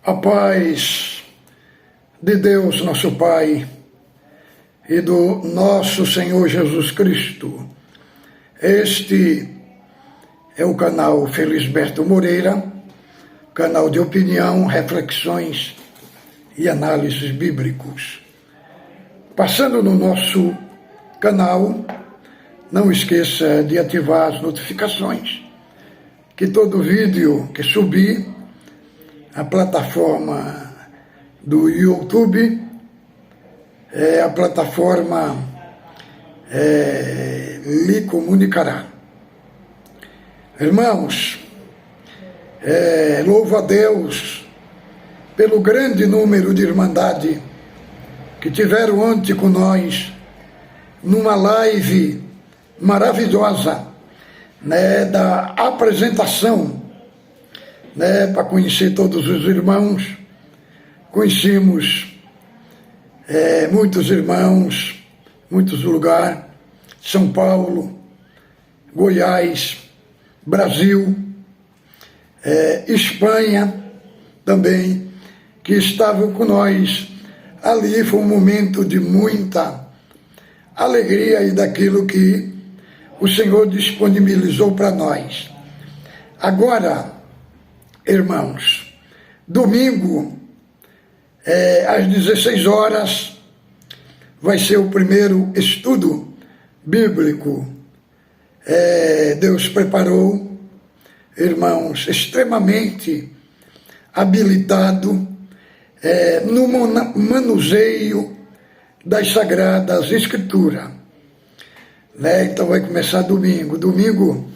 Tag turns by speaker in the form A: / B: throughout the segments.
A: A paz de Deus, nosso Pai, e do nosso Senhor Jesus Cristo. Este é o canal Felisberto Moreira, canal de opinião, reflexões e análises bíblicos. Passando no nosso canal, não esqueça de ativar as notificações, que todo vídeo que subir a plataforma do YouTube, a plataforma lhe comunicará. Irmãos, louvo a Deus pelo grande número de irmandade que tiveram ontem com nós numa live maravilhosa, da apresentação, para conhecer todos os irmãos. Conhecemos muitos irmãos, muitos lugares, São Paulo, Goiás, Brasil, Espanha também, que estavam com nós. Ali foi um momento de muita alegria e daquilo que o Senhor disponibilizou para nós. Agora, irmãos, domingo, às 16 horas, vai ser o primeiro estudo bíblico. Deus preparou, irmãos, extremamente habilitado no manuseio das Sagradas Escrituras. Então vai começar domingo. Domingo,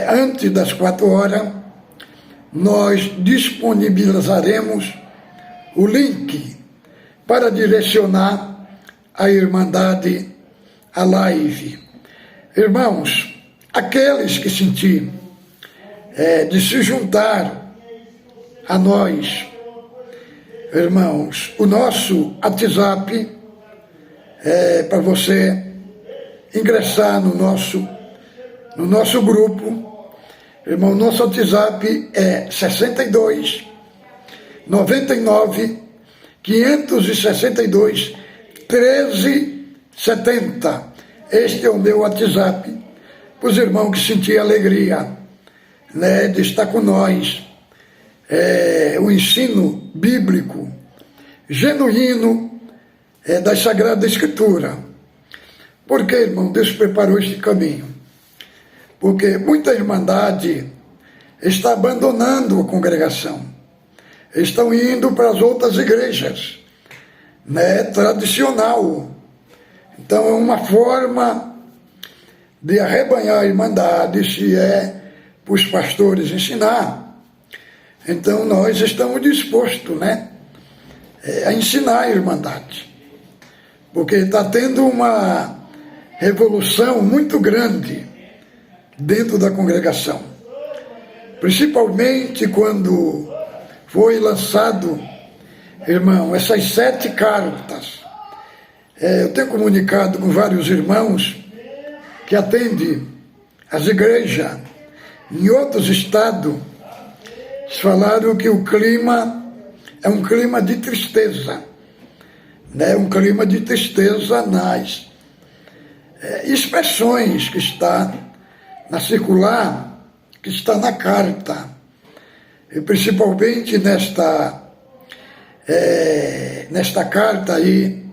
A: antes das 4 horas, nós disponibilizaremos o link para direcionar a Irmandade à live. Irmãos, aqueles que sentirem de se juntar a nós, irmãos, o nosso WhatsApp para você ingressar no nosso grupo. Irmão, nosso WhatsApp é 62 99 562 13 70. Este é o meu WhatsApp para os irmãos que sentiram alegria, de estar com nós. O ensino bíblico genuíno da Sagrada Escritura. Porque, irmão, Deus preparou este caminho. Porque muita irmandade está abandonando a congregação, estão indo para as outras igrejas, tradicional. Então é uma forma de arrebanhar a irmandade, se para os pastores ensinar. Então nós estamos dispostos, a ensinar a irmandade, porque está tendo uma revolução muito grande dentro da congregação, principalmente quando foi lançado, irmão, essas 7 cartas. Eu tenho comunicado com vários irmãos que atendem as igrejas em outros estados. Eles falaram que o clima é um clima de tristeza, um clima de tristeza nas expressões que está na circular, que está na carta, e principalmente nesta carta aí,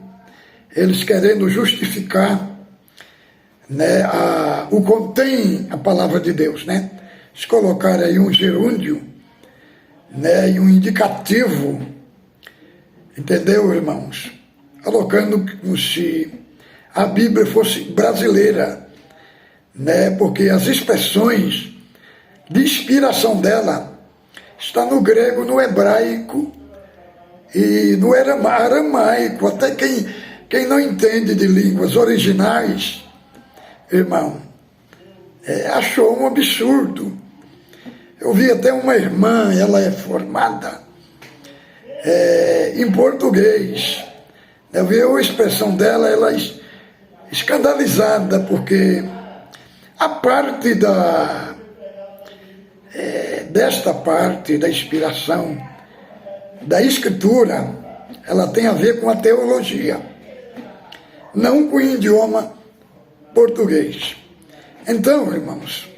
A: eles querendo justificar, o contém a palavra de Deus, Eles colocaram aí um gerúndio, e um indicativo, entendeu, irmãos? Colocando como se a Bíblia fosse brasileira, porque as expressões de inspiração dela está no grego, no hebraico e no aramaico. Até quem não entende de línguas originais, irmão, achou um absurdo. Eu vi até uma irmã, ela é formada em português. Eu vi a expressão dela, ela escandalizada, porque a parte desta parte da inspiração da Escritura, ela tem a ver com a teologia, não com o idioma português. Então, irmãos,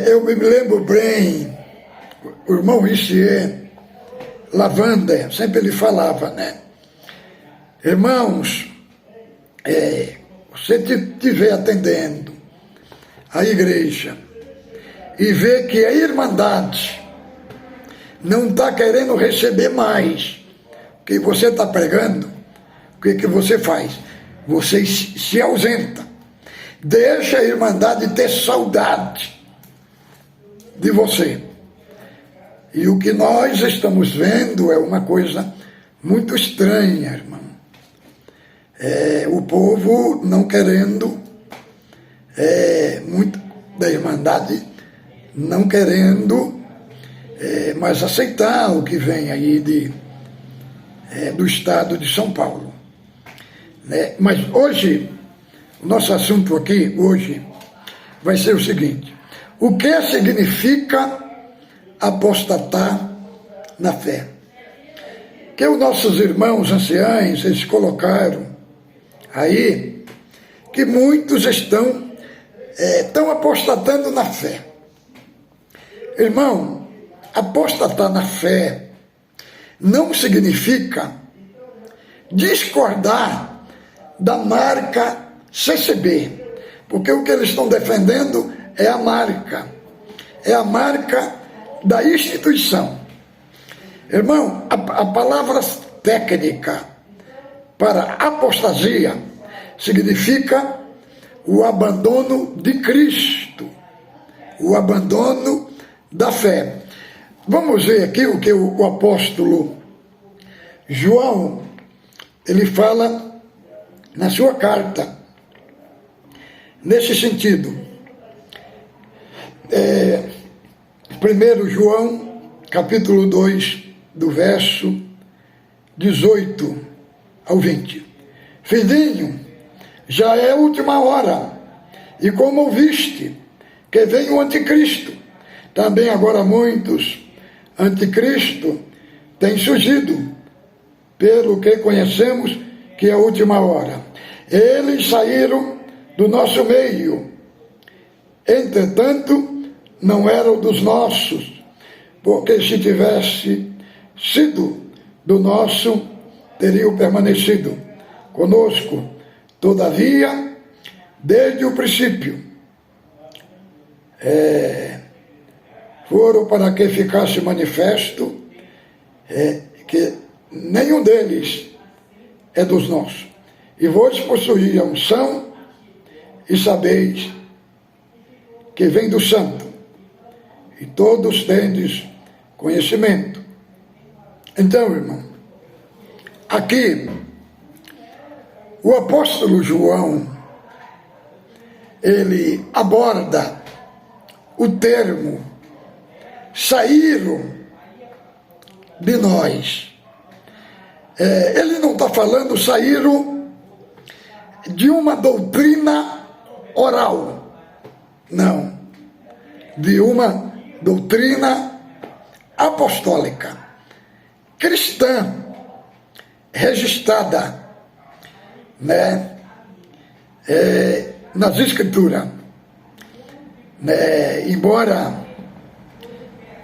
A: eu me lembro bem, o irmão Richier Lavanda, sempre ele falava, né? Irmãos, você estiver atendendo a igreja e ver que a Irmandade não está querendo receber mais o que você está pregando, o que você faz? Você se ausenta. Deixa a Irmandade ter saudade de você. E o que nós estamos vendo é uma coisa muito estranha, irmão. O povo não querendo, muito da Irmandade, não querendo mais aceitar o que vem aí do estado de São Paulo. Mas hoje, o nosso assunto aqui, hoje, vai ser o seguinte: o que significa apostatar na fé? Que os nossos irmãos anciãos, eles colocaram aí que muitos estão apostatando na fé. Irmão, apostatar na fé não significa discordar da marca CCB, porque o que eles estão defendendo é a marca da instituição. Irmão, a palavra técnica para apostasia significa o abandono de Cristo, o abandono da fé. Vamos ver aqui o que o apóstolo João, ele fala na sua carta, nesse sentido. 1 João, capítulo 2, do verso 18 ao 20. Filhinho, já é a última hora, e como ouviste que vem o anticristo, também agora muitos anticristo têm surgido, pelo que conhecemos que é a última hora. Eles saíram do nosso meio, entretanto, não eram dos nossos, porque se tivesse sido do nosso, teriam permanecido conosco. Todavia, desde o princípio, foram para que ficasse manifesto que nenhum deles é dos nossos. E vós possuís a unção e sabeis que vem do Santo, e todos tendes conhecimento. Então, irmão, aqui o apóstolo João, ele aborda o termo saíram de nós. Ele não está falando saíram de uma doutrina oral, não, de uma doutrina apostólica, cristã, registrada, né, nas Escrituras. Embora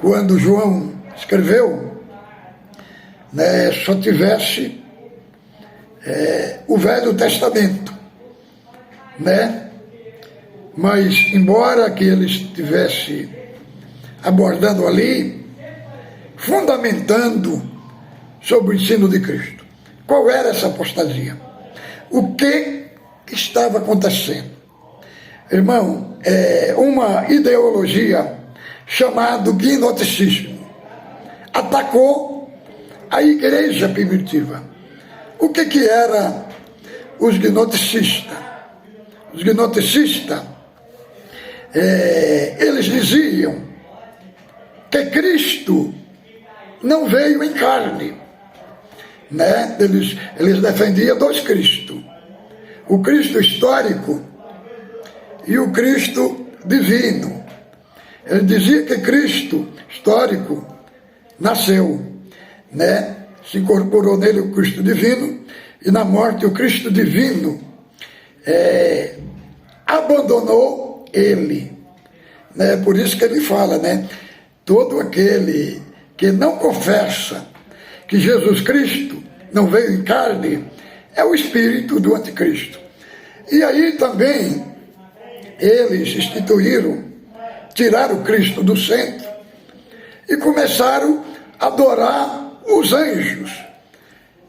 A: quando João escreveu, só tivesse o Velho Testamento, mas embora que ele estivesse abordando ali, fundamentando sobre o ensino de Cristo. Qual era essa apostasia? O que estava acontecendo? Irmão, uma ideologia chamada gnosticismo atacou a igreja primitiva. O que era os gnosticistas? Os gnosticistas, eles diziam que Cristo não veio em carne, Eles defendiam dois Cristos, o Cristo histórico e o Cristo divino. Ele dizia que Cristo histórico nasceu, né? Se incorporou nele o Cristo divino, e na morte o Cristo divino abandonou ele, né? Por isso que ele fala, né? Todo aquele que não confessa que Jesus Cristo não veio em carne é o espírito do anticristo. E aí também eles instituíram, tiraram o Cristo do centro e começaram a adorar os anjos.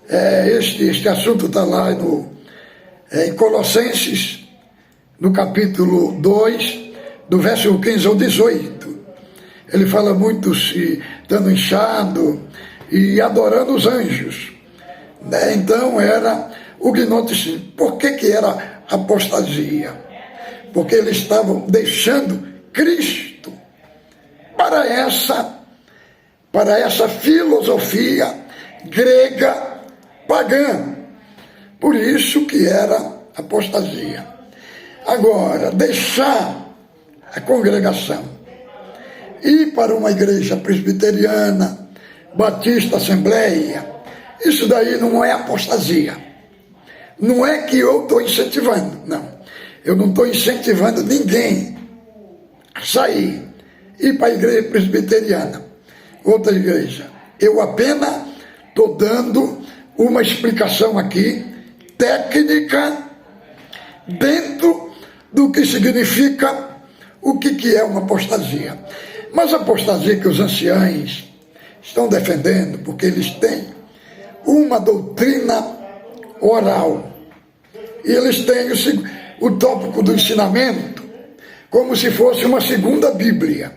A: Este assunto está lá em Colossenses, no capítulo 2, do verso 15 ao 18. Ele fala muito se dando inchado e adorando os anjos, né? Então era o gnosticismo. Por que era apostasia? Porque eles estavam deixando Cristo para essa filosofia grega pagã. Por isso que era apostasia. Agora, deixar a congregação, ir para uma igreja presbiteriana, batista, assembleia, isso daí não é apostasia. Não é que eu estou incentivando, não. Eu não estou incentivando ninguém a sair, ir para a igreja presbiteriana, outra igreja. Eu apenas estou dando uma explicação aqui, técnica, dentro do que significa o que é uma apostasia. Mas a apostasia que os anciães estão defendendo, porque eles têm uma doutrina oral, e eles têm o tópico do ensinamento como se fosse uma segunda Bíblia,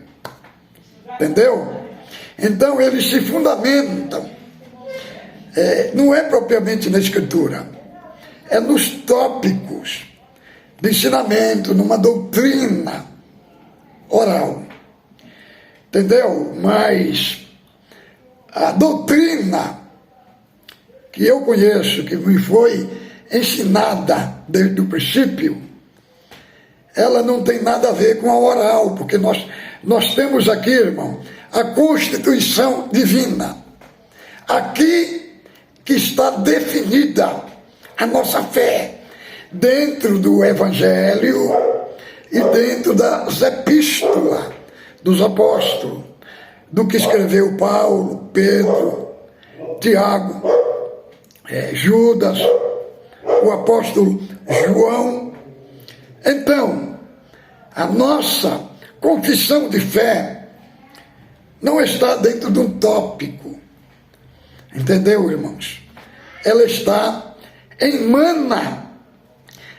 A: entendeu? Então eles se fundamentam, não é propriamente na Escritura, é nos tópicos de ensinamento, numa doutrina oral, entendeu? Mas a doutrina que eu conheço, que me foi ensinada desde o princípio, ela não tem nada a ver com a oral, porque nós temos aqui, irmão, a Constituição Divina. Aqui que está definida a nossa fé, dentro do Evangelho e dentro das epístolas dos apóstolos, do que escreveu Paulo, Pedro, Tiago, Judas, o apóstolo João. Então, a nossa confissão de fé não está dentro de um tópico, entendeu, irmãos? Ela está emana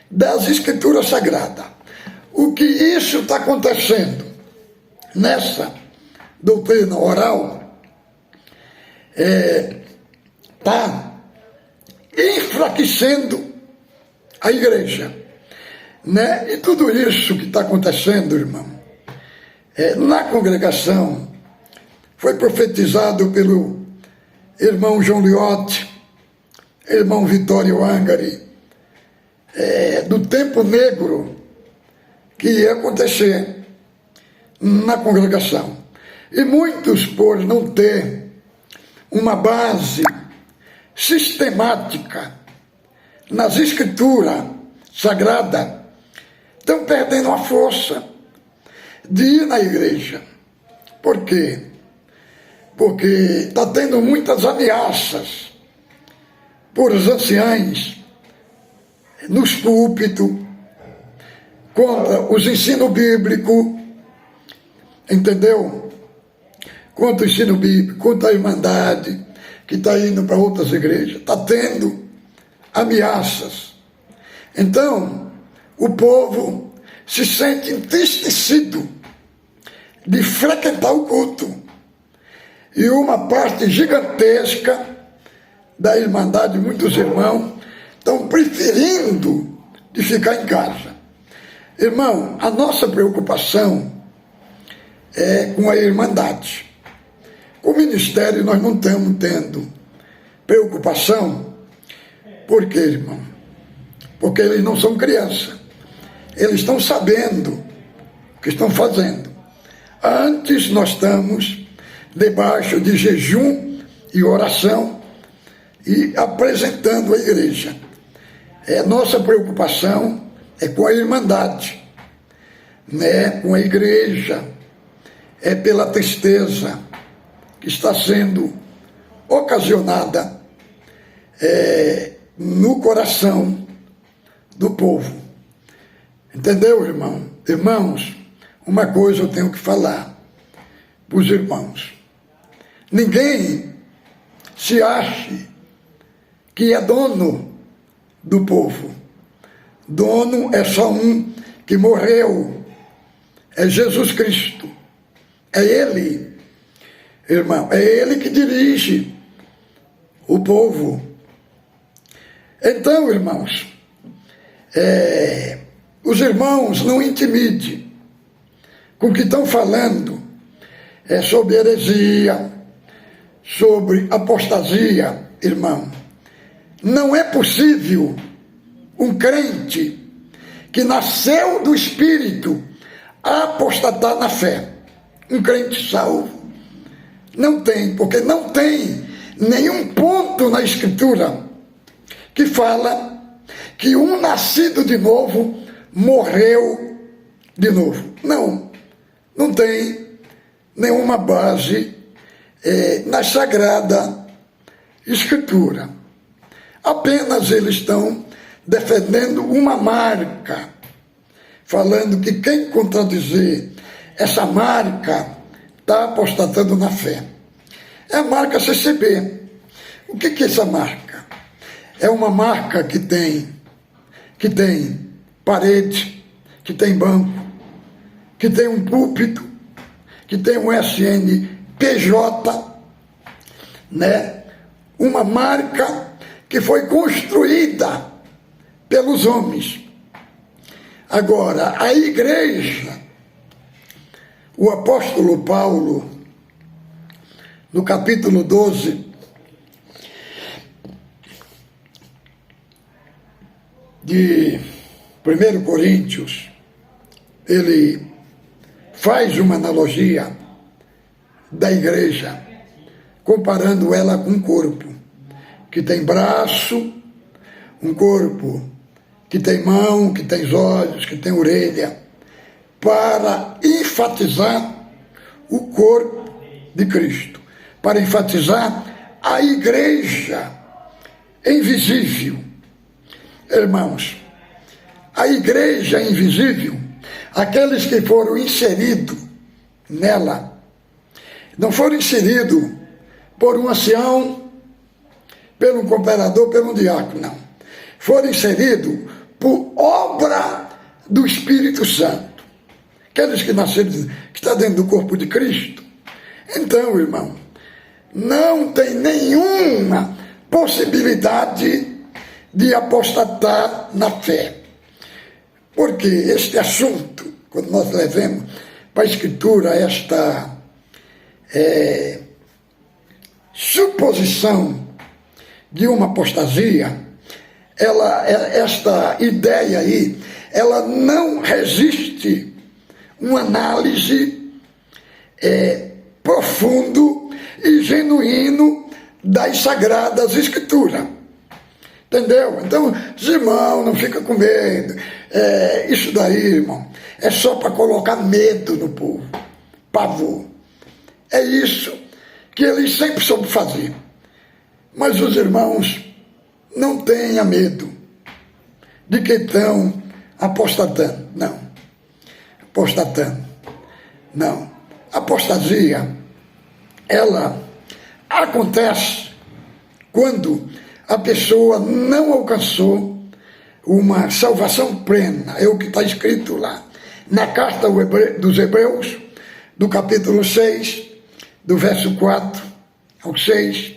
A: das Escrituras Sagradas. O que isso está acontecendo nessa doutrina oral está enfraquecendo a igreja, né? E tudo isso que está acontecendo, irmão, na congregação, foi profetizado pelo irmão João Liotte, irmão Vitório Angari, do tempo negro que ia acontecer na congregação. E muitos, por não ter uma base sistemática nas Escrituras Sagradas, estão perdendo a força de ir na igreja. Por quê? Porque está tendo muitas ameaças por os anciães nos púlpitos, contra os ensinos bíblicos, entendeu? Contra o ensino bíblico, contra a irmandade, que está indo para outras igrejas. Está tendo ameaças. Então, o povo se sente entristecido de frequentar o culto. E uma parte gigantesca da irmandade, muitos irmãos, estão preferindo de ficar em casa. Irmão, a nossa preocupação é com a irmandade. Com o ministério nós não estamos tendo preocupação. Por quê, irmão? Porque eles não são crianças. Eles estão sabendo o que estão fazendo. Antes nós estamos debaixo de jejum e oração e apresentando a igreja. Nossa preocupação é com a irmandade, né? Com a igreja, pela tristeza que está sendo ocasionada no coração do povo. Entendeu, irmão? Irmãos, uma coisa eu tenho que falar para os irmãos. Ninguém se ache que é dono do povo. Dono é só um que morreu. É Jesus Cristo. É Ele, irmão. É Ele que dirige o povo. Então, irmãos, os irmãos não intimidem com o que estão falando sobre heresia, sobre apostasia, irmão. Não é possível um crente que nasceu do Espírito apostatar na fé. Um crente salvo não tem, porque não tem nenhum ponto na Escritura que fala que um nascido de novo morreu de novo. Não tem nenhuma base na Sagrada Escritura. Apenas eles estão defendendo uma marca, falando que quem contradizer essa marca está apostatando na fé. É a marca CCB. O que é essa marca? É uma marca que tem parede, que tem banco, que tem um púlpito, que tem um SNPJ, né? Uma marca que foi construída pelos homens. Agora, a igreja, o apóstolo Paulo, no capítulo 12, de 1 Coríntios, ele faz uma analogia da igreja, comparando ela com um corpo que tem braço, um corpo que tem mão, que tem olhos, que tem orelha, para enfatizar o corpo de Cristo, para enfatizar a igreja invisível. Irmãos, a igreja invisível, aqueles que foram inseridos nela, não foram inseridos por um ancião, pelo um cooperador, pelo um diácono, não. Foram inseridos por obra do Espírito Santo. Aqueles que nasceram, que está dentro do corpo de Cristo. Então, irmão, não tem nenhuma possibilidade de apostatar na fé. Porque este assunto, quando nós levamos para a Escritura esta suposição de uma apostasia, esta ideia aí, ela não resiste uma análise profundo e genuíno das Sagradas Escrituras. Entendeu? Então, os irmãos, não fica com medo. Isso daí, irmão, é só para colocar medo no povo, pavor. É isso que eles sempre soube fazer. Mas os irmãos, não tenham medo de que estão apostatando. Não. Apostatando. Não. Apostasia, ela acontece quando a pessoa não alcançou uma salvação plena. É o que está escrito lá na carta dos Hebreus, do capítulo 6, do verso 4 ao 6,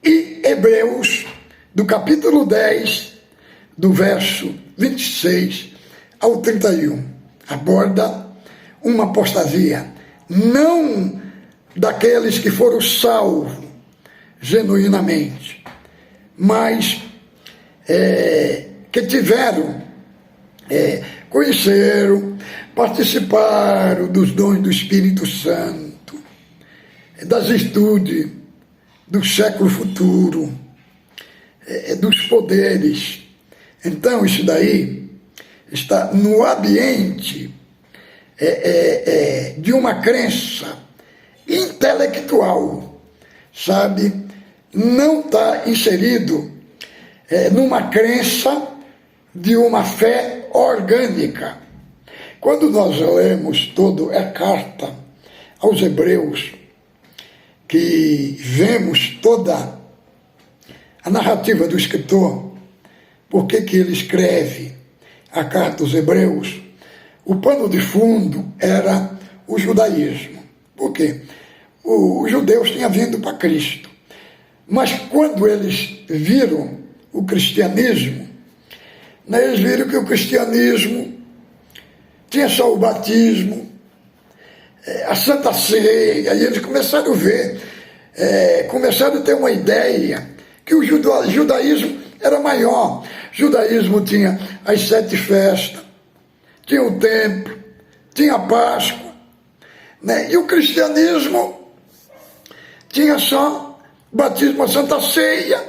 A: e Hebreus, do capítulo 10, do verso 26 ao 31. Aborda uma apostasia, não daqueles que foram salvos genuinamente, mas que tiveram, conheceram, participaram dos dons do Espírito Santo, das virtudes do século futuro, dos poderes. Então, isso daí está no ambiente de uma crença intelectual, sabe? Não está inserido numa crença de uma fé orgânica. Quando nós lemos toda a carta aos Hebreus, que vemos toda a narrativa do escritor, por que ele escreve a carta aos Hebreus, o pano de fundo era o judaísmo. Por quê? Os judeus tinham vindo para Cristo, mas quando eles viram o cristianismo, eles viram que o cristianismo tinha só o batismo, a Santa Ceia, e eles começaram a ver, começaram a ter uma ideia que o judaísmo era maior. O judaísmo tinha as 7 festas, tinha o templo, tinha a Páscoa, né? E o cristianismo tinha só o batismo, a Santa Ceia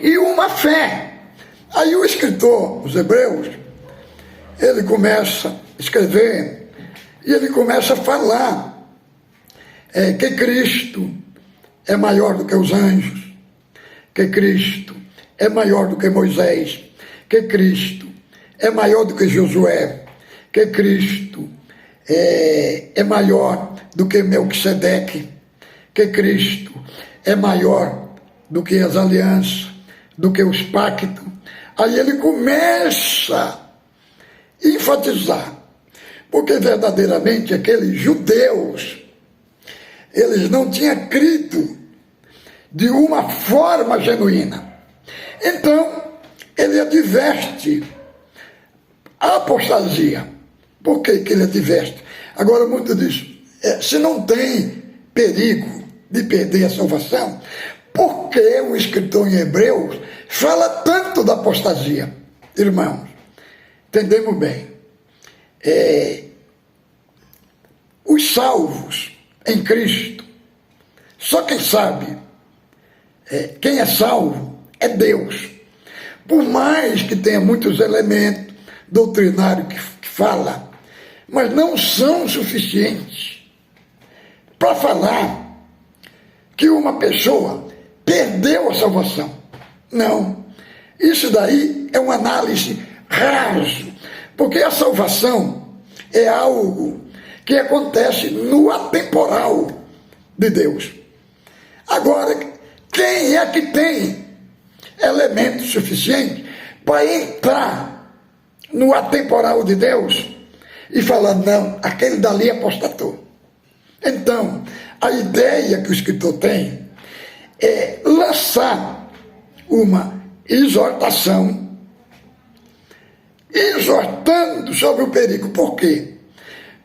A: e uma fé. Aí o escritor, os Hebreus, ele começa a escrever e ele começa a falar que Cristo é maior do que os anjos, que Cristo é maior do que Moisés, que Cristo é maior do que Josué, que Cristo é maior do que Melquisedeque, que Cristo é maior do que as alianças, do que os pactos. Aí ele começa a enfatizar, porque verdadeiramente aqueles judeus, eles não tinham crido de uma forma genuína. Então, ele adverte a apostasia. Por que ele adverte? Agora, muitos dizem, se não tem perigo de perder a salvação, por que o escritor em Hebreus fala tanto da apostasia? Irmãos, entendemos bem. Os salvos em Cristo, só quem sabe quem é salvo é Deus. Por mais que tenha muitos elementos doutrinários que fala, mas não são suficientes para falar que uma pessoa perdeu a salvação. Não. Isso daí é uma análise raso, porque a salvação é algo que acontece no atemporal de Deus. Agora, quem é que tem elementos suficientes para entrar no atemporal de Deus e falar, não, aquele dali apostatou? Então, a ideia que o escritor tem é lançar uma exortação, exortando sobre o perigo. Por quê?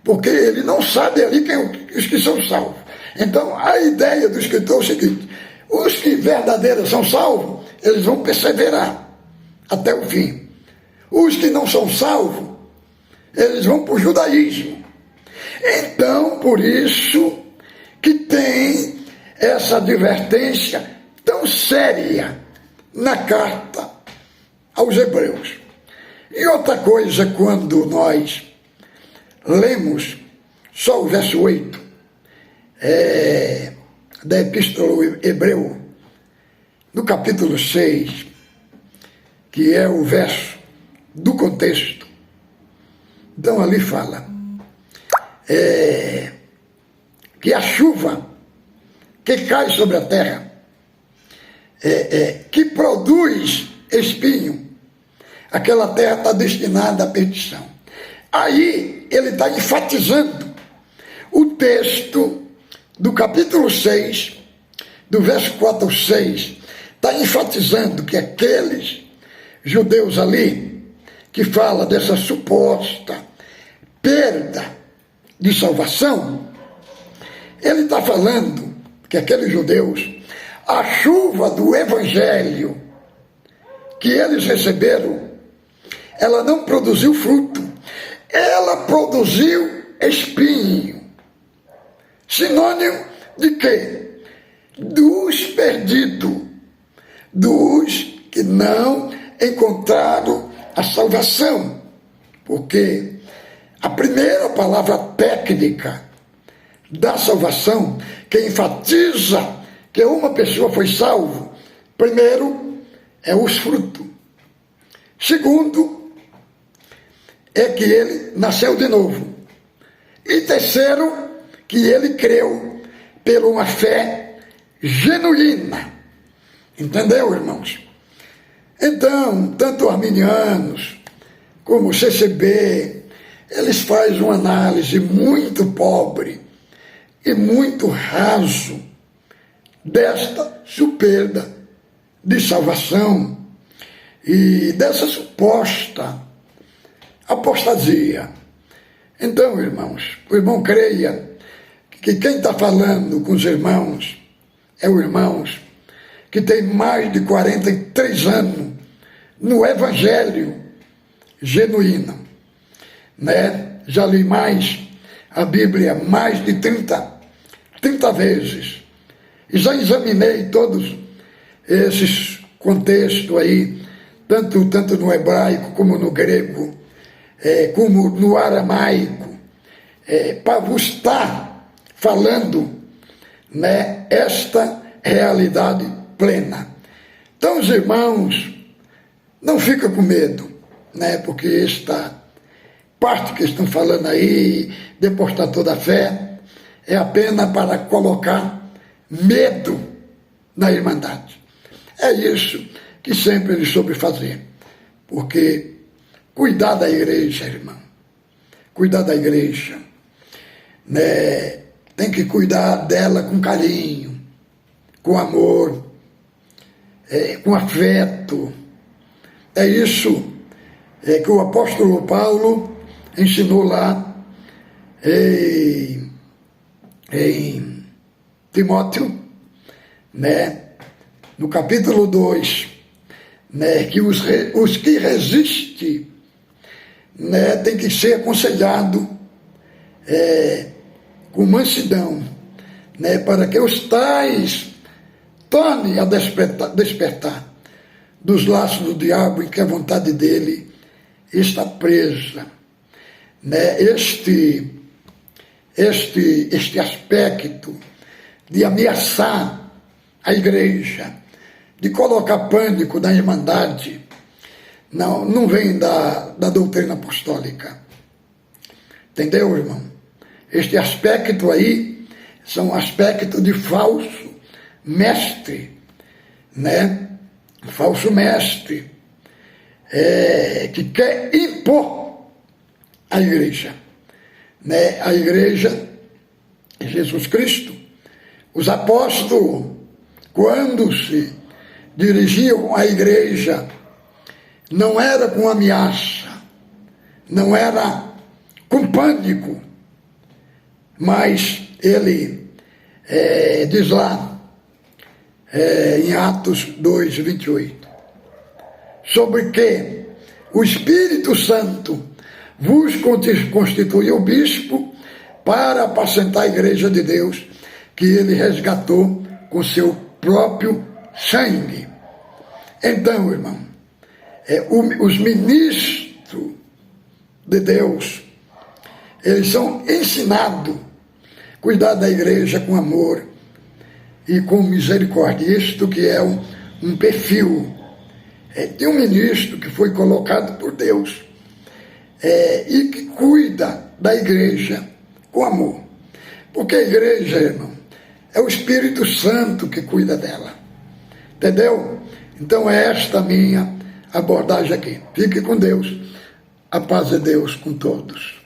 A: Porque ele não sabe ali os que são salvos. Então, a ideia do escritor é o seguinte: os que verdadeiros são salvos, eles vão perseverar até o fim. Os que não são salvos, eles vão para o judaísmo. Então, por isso que tem essa advertência tão séria na carta aos Hebreus. E outra coisa, quando nós lemos só o verso 8 da Epístola Hebreu, no capítulo 6, que é o verso do contexto, então ali fala que a chuva que cai sobre a terra, que produz espinho, aquela terra está destinada à perdição. Aí ele está enfatizando o texto do capítulo 6, do verso 4 ao 6, está enfatizando que aqueles judeus ali, que fala dessa suposta perda de salvação, ele está falando que aqueles judeus, a chuva do evangelho que eles receberam, ela não produziu fruto, ela produziu espinho. Sinônimo de quê? dos perdidos, dos que não encontraram a salvação. Porque a primeira palavra técnica da salvação, que enfatiza que uma pessoa foi salva, primeiro, é os frutos. Segundo, é que ele nasceu de novo. E terceiro, que ele creu por uma fé genuína. Entendeu, irmãos? Então, tanto arminianos como o CCB, eles fazem uma análise muito pobre e muito raso desta perda de salvação e dessa suposta apostasia. Então, irmãos, o irmão creia que quem está falando com os irmãos é o irmãos que tem mais de 43 anos no Evangelho genuíno, né? Já li mais a Bíblia mais de 30 vezes e já examinei todos esses contextos aí, tanto no hebraico como no grego, como no aramaico, para vos estar falando, né, esta realidade plena. Então, os irmãos, não fica com medo, né, porque esta parte que estão falando aí, depostar toda a fé, é apenas para colocar medo na Irmandade. É isso que sempre eles soube fazer, porque cuidar da igreja, irmão, cuidar da igreja, né, tem que cuidar dela com carinho, com amor, com afeto. É isso que o apóstolo Paulo ensinou lá em Timóteo, né, no capítulo 2, né, que os que resistem, né, tem que ser aconselhado com mansidão, né, para que os tais tornem a despertar dos laços do diabo em que a vontade dele está presa. Né, este aspecto de ameaçar a igreja, de colocar pânico na Irmandade, não vem da doutrina apostólica. Entendeu, irmão? Este aspecto aí são aspectos de falso mestre, né? Falso mestre que quer impor a igreja, né? A igreja, Jesus Cristo, os apóstolos, quando se dirigiam à igreja, não era com ameaça, não era com pânico, mas ele diz lá, em Atos 2, 28, sobre que o Espírito Santo vos constituiu bispo para apacentar a igreja de Deus, que ele resgatou com seu próprio sangue. Então, irmão, os ministros de Deus, eles são ensinados a cuidar da igreja com amor e com misericórdia. Isto que é um perfil de um ministro que foi colocado por Deus e que cuida da igreja com amor. Porque a igreja, irmão, é o Espírito Santo que cuida dela. Entendeu? Então é esta a minha abordagem aqui. Fique com Deus. A paz de Deus com todos.